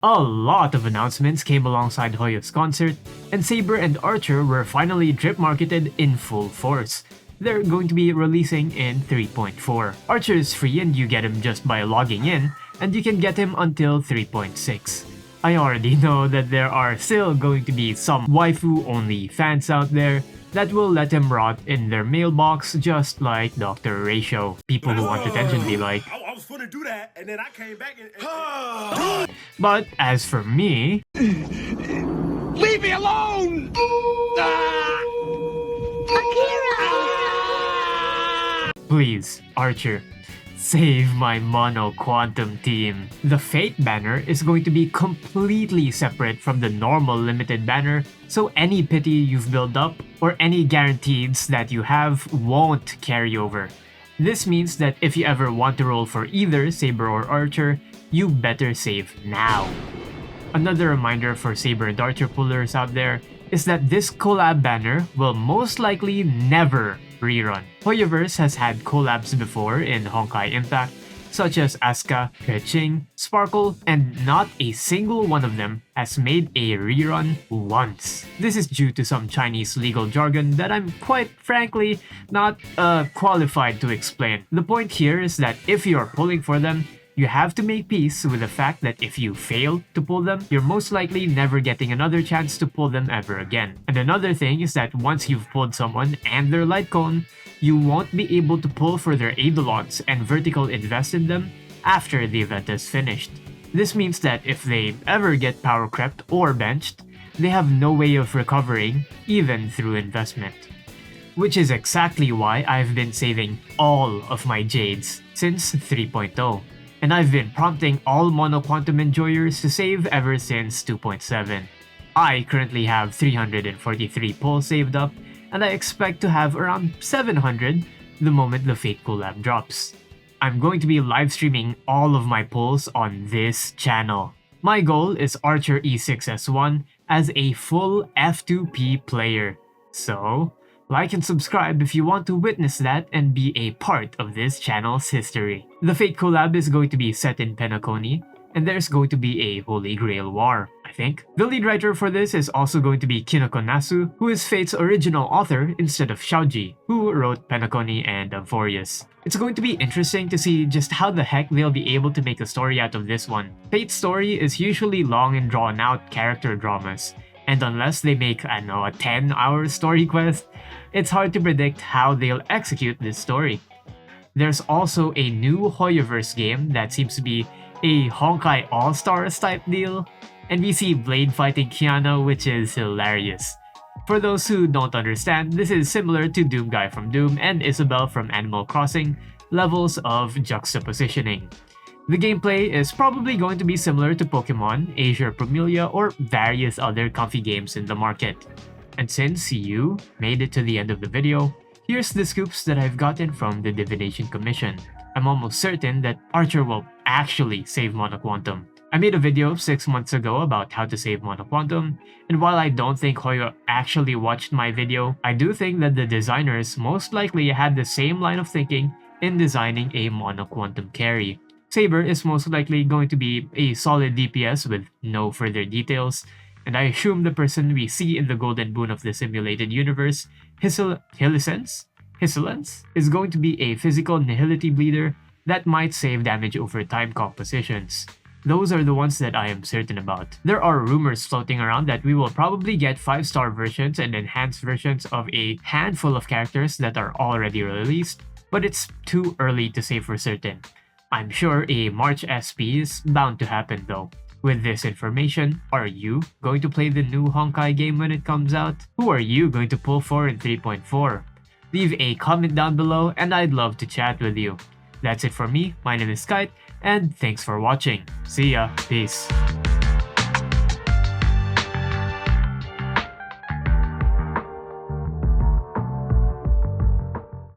A lot of announcements came alongside Hoyo's concert, and Saber and Archer were finally drip marketed in full force. They're going to be releasing in 3.4. Archer is free and you get him just by logging in, and you can get him until 3.6. I already know that there are still going to be some waifu-only fans out there that will let him rot in their mailbox just like Dr. Ratio. People who want attention be like, I was gonna do that, and then I came back and... But as for me... Leave me alone! Please, Archer, save my Mono Quantum team. The Fate banner is going to be completely separate from the normal limited banner, so any pity you've built up or any guarantees that you have won't carry over. This means that if you ever want to roll for either Saber or Archer, you better save now. Another reminder for Saber and Archer pullers out there is that this collab banner will most likely never rerun. Hoyoverse has had collabs before in Honkai Impact, such as Asuka, Keqing, Sparkle, and not a single one of them has made a rerun once. This is due to some Chinese legal jargon that I'm quite frankly not qualified to explain. The point here is that if you are pulling for them, you have to make peace with the fact that if you fail to pull them, you're most likely never getting another chance to pull them ever again. And another thing is that once you've pulled someone and their light cone, you won't be able to pull for their Eidolons and vertical invest in them after the event is finished. This means that if they ever get power crept or benched, they have no way of recovering, even through investment. Which is exactly why I've been saving all of my Jades since 3.0. And I've been prompting all Mono Quantum enjoyers to save ever since 2.7. I currently have 343 pulls saved up, and I expect to have around 700 the moment the Fate Collab drops. I'm going to be live streaming all of my pulls on this channel. My goal is Archer E6S1 as a full F2P player. So, like and subscribe if you want to witness that and be a part of this channel's history. The Fate Collab is going to be set in Penacony, and there's going to be a Holy Grail War, I think. The lead writer for this is also going to be Kinoko Nasu, who is Fate's original author instead of Shaoji, who wrote Penacony and Amphorius. It's going to be interesting to see just how the heck they'll be able to make a story out of this one. Fate's story is usually long and drawn out character dramas, and unless they make, I don't know, a 10-hour story quest, it's hard to predict how they'll execute this story. There's also a new Hoyoverse game that seems to be a Honkai All-Stars type deal, and we see Blade fighting Kiana, which is hilarious. For those who don't understand, this is similar to Doom Guy from Doom and Isabelle from Animal Crossing levels of juxtapositioning. The gameplay is probably going to be similar to Pokemon, Azure Promelia, or various other comfy games in the market. And since you made it to the end of the video, here's the scoops that I've gotten from the Divination Commission. I'm almost certain that Archer will actually save Mono Quantum. I made a video 6 months ago about how to save Mono Quantum, and while I don't think Hoyo actually watched my video, I do think that the designers most likely had the same line of thinking in designing a Mono Quantum carry. Saber is most likely going to be a solid DPS with no further details, and I assume the person we see in the Golden Boon of the simulated universe, Hyacine, is going to be a physical Nihility Bleeder that might save damage over time compositions. Those are the ones that I am certain about. There are rumors floating around that we will probably get 5-star versions and enhanced versions of a handful of characters that are already released, but it's too early to say for certain. I'm sure a March SP is bound to happen though. With this information, are you going to play the new Honkai game when it comes out? Who are you going to pull for in 3.4? Leave a comment down below and I'd love to chat with you. That's it for me, my name is Kyte, and thanks for watching. See ya, peace.